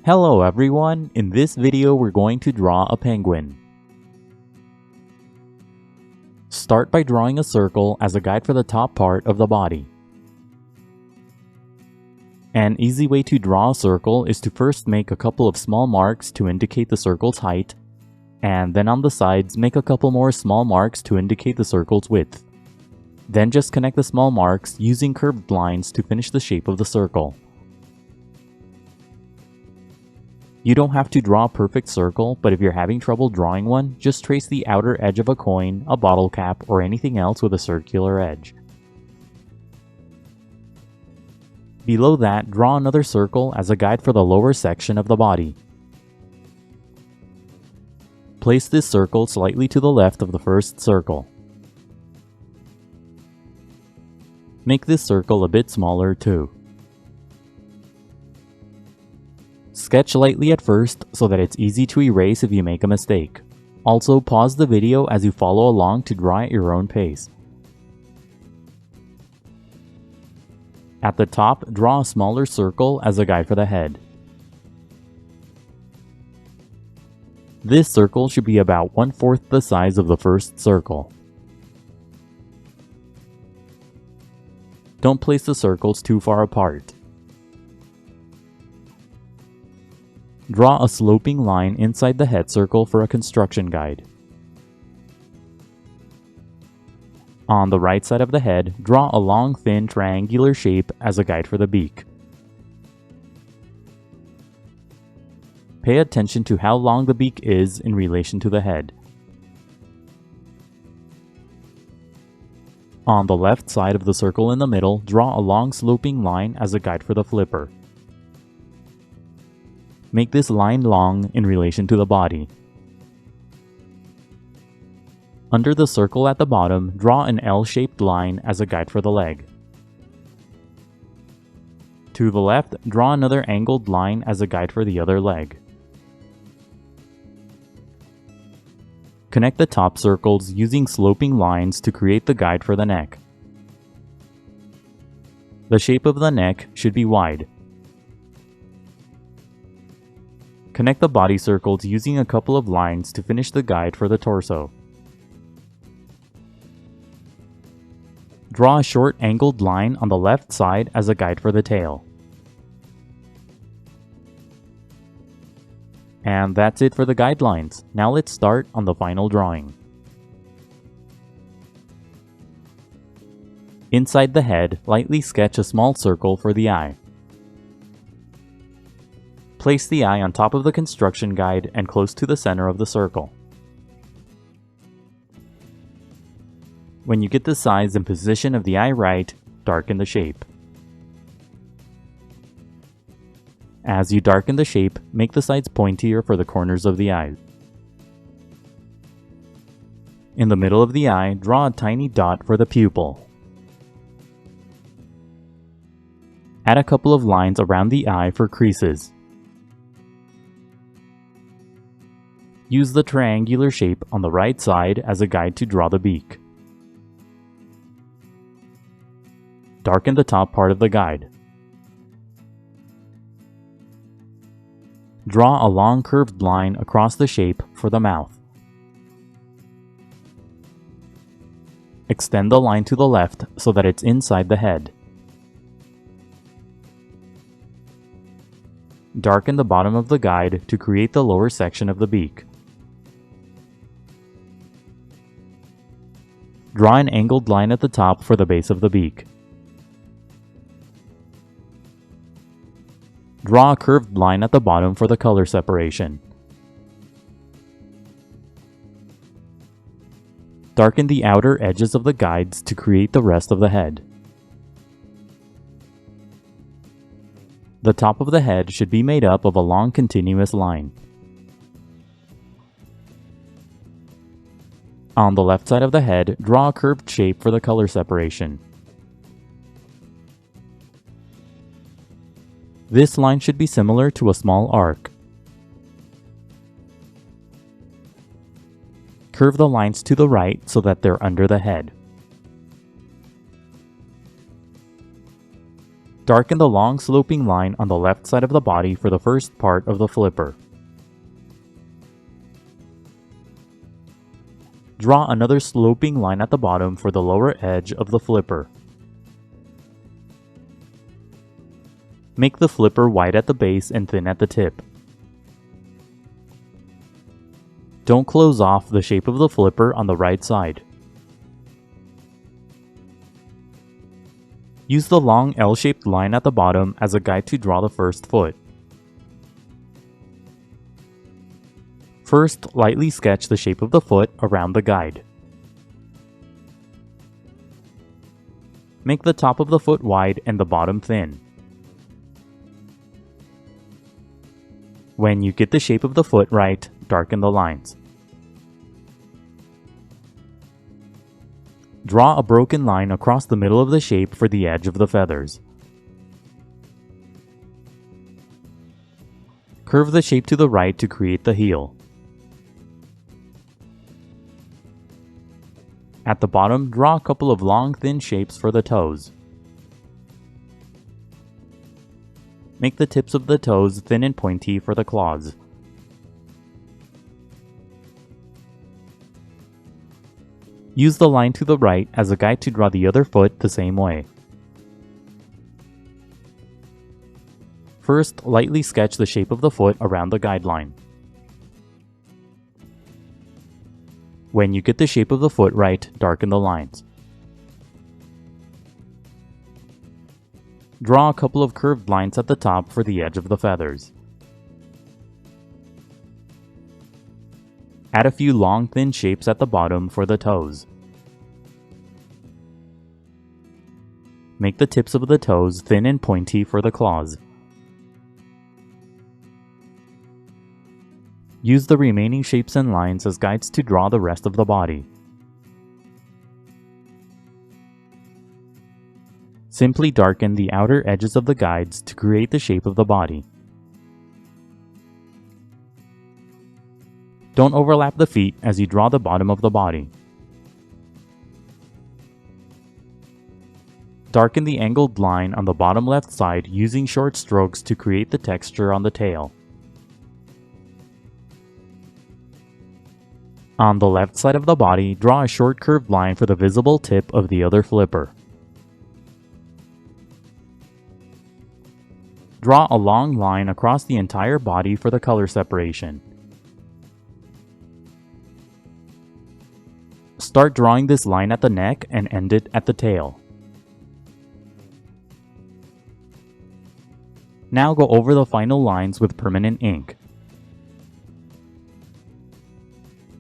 Hello everyone, in this video we're going to draw a penguin. Start by drawing a circle as a guide for the top part of the body. An easy way to draw a circle is to first make a couple of small marks to indicate the circle's height, and then on the sides make a couple more small marks to indicate the circle's width. Then just connect the small marks using curved lines to finish the shape of the circle. You don't have to draw a perfect circle, but if you're having trouble drawing one, just trace the outer edge of a coin, a bottle cap, or anything else with a circular edge. Below that, draw another circle as a guide for the lower section of the body. Place this circle slightly to the left of the first circle. Make this circle a bit smaller too. Sketch lightly at first so that it's easy to erase if you make a mistake. Also, pause the video as you follow along to draw at your own pace. At the top, draw a smaller circle as a guide for the head. This circle should be about 1/4 the size of the first circle. Don't place the circles too far apart. Draw a sloping line inside the head circle for a construction guide. On the right side of the head, draw a long, thin, triangular shape as a guide for the beak. Pay attention to how long the beak is in relation to the head. On the left side of the circle in the middle, draw a long sloping line as a guide for the flipper. Make this line long in relation to the body. Under the circle at the bottom, draw an L-shaped line as a guide for the leg. To the left, draw another angled line as a guide for the other leg. Connect the top circles using sloping lines to create the guide for the neck. The shape of the neck should be wide. Connect the body circles using a couple of lines to finish the guide for the torso. Draw a short angled line on the left side as a guide for the tail. And that's it for the guidelines. Now let's start on the final drawing. Inside the head, lightly sketch a small circle for the eye. Place the eye on top of the construction guide and close to the center of the circle. When you get the size and position of the eye right, darken the shape. As you darken the shape, make the sides pointier for the corners of the eye. In the middle of the eye, draw a tiny dot for the pupil. Add a couple of lines around the eye for creases. Use the triangular shape on the right side as a guide to draw the beak. Darken the top part of the guide. Draw a long curved line across the shape for the mouth. Extend the line to the left so that it's inside the head. Darken the bottom of the guide to create the lower section of the beak. Draw an angled line at the top for the base of the beak. Draw a curved line at the bottom for the color separation. Darken the outer edges of the guides to create the rest of the head. The top of the head should be made up of a long continuous line. On the left side of the head, draw a curved shape for the color separation. This line should be similar to a small arc. Curve the lines to the right so that they're under the head. Darken the long sloping line on the left side of the body for the first part of the flipper. Draw another sloping line at the bottom for the lower edge of the flipper. Make the flipper wide at the base and thin at the tip. Don't close off the shape of the flipper on the right side. Use the long L-shaped line at the bottom as a guide to draw the first foot. First, lightly sketch the shape of the foot around the guide. Make the top of the foot wide and the bottom thin. When you get the shape of the foot right, darken the lines. Draw a broken line across the middle of the shape for the edge of the feathers. Curve the shape to the right to create the heel. At the bottom, draw a couple of long, thin shapes for the toes. Make the tips of the toes thin and pointy for the claws. Use the line to the right as a guide to draw the other foot the same way. First, lightly sketch the shape of the foot around the guideline. When you get the shape of the foot right, darken the lines. Draw a couple of curved lines at the top for the edge of the feathers. Add a few long, thin shapes at the bottom for the toes. Make the tips of the toes thin and pointy for the claws. Use the remaining shapes and lines as guides to draw the rest of the body. Simply darken the outer edges of the guides to create the shape of the body. Don't overlap the feet as you draw the bottom of the body. Darken the angled line on the bottom left side using short strokes to create the texture on the tail. On the left side of the body, draw a short curved line for the visible tip of the other flipper. Draw a long line across the entire body for the color separation. Start drawing this line at the neck and end it at the tail. Now go over the final lines with permanent ink.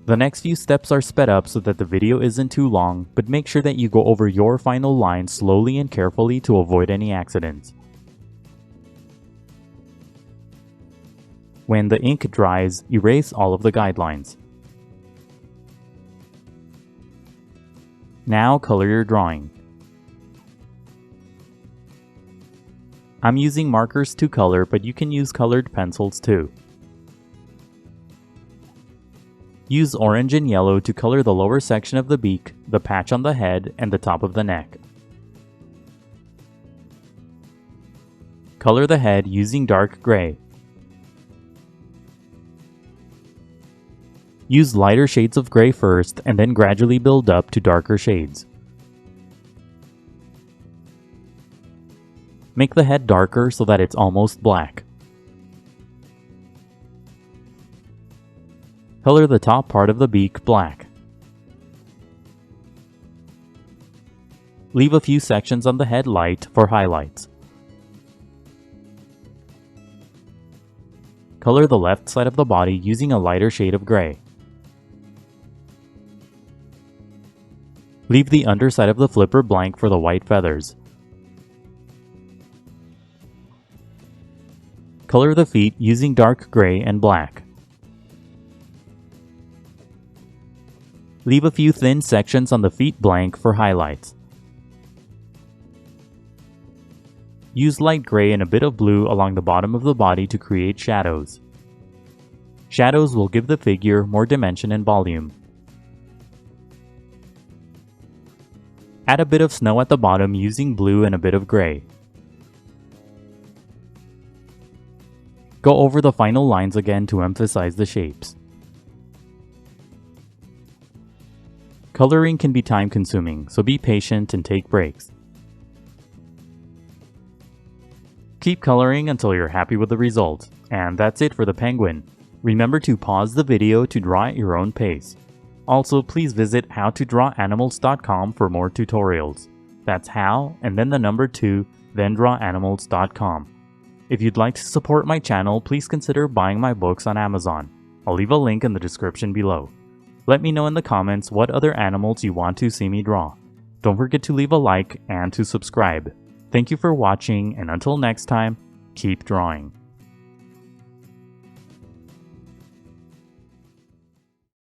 The next few steps are sped up so that the video isn't too long, but make sure that you go over your final lines slowly and carefully to avoid any accidents. When the ink dries, erase all of the guidelines. Now color your drawing. I'm using markers to color, but you can use colored pencils too. Use orange and yellow to color the lower section of the beak, the patch on the head, and the top of the neck. Color the head using dark gray. Use lighter shades of gray first and then gradually build up to darker shades. Make the head darker so that it's almost black. Color the top part of the beak black. Leave a few sections on the head light for highlights. Color the left side of the body using a lighter shade of gray. Leave the underside of the flipper blank for the white feathers. Color the feet using dark gray and black. Leave a few thin sections on the feet blank for highlights. Use light gray and a bit of blue along the bottom of the body to create shadows. Shadows will give the figure more dimension and volume. Add a bit of snow at the bottom using blue and a bit of gray. Go over the final lines again to emphasize the shapes. Coloring can be time-consuming, so be patient and take breaks. Keep coloring until you're happy with the result. And that's it for the penguin. Remember to pause the video to draw at your own pace. Also, please visit howtodrawanimals.com for more tutorials. That's how, and then the number 2, then drawanimals.com. If you'd like to support my channel, please consider buying my books on Amazon. I'll leave a link in the description below. Let me know in the comments what other animals you want to see me draw. Don't forget to leave a like and to subscribe. Thank you for watching, and until next time, keep drawing.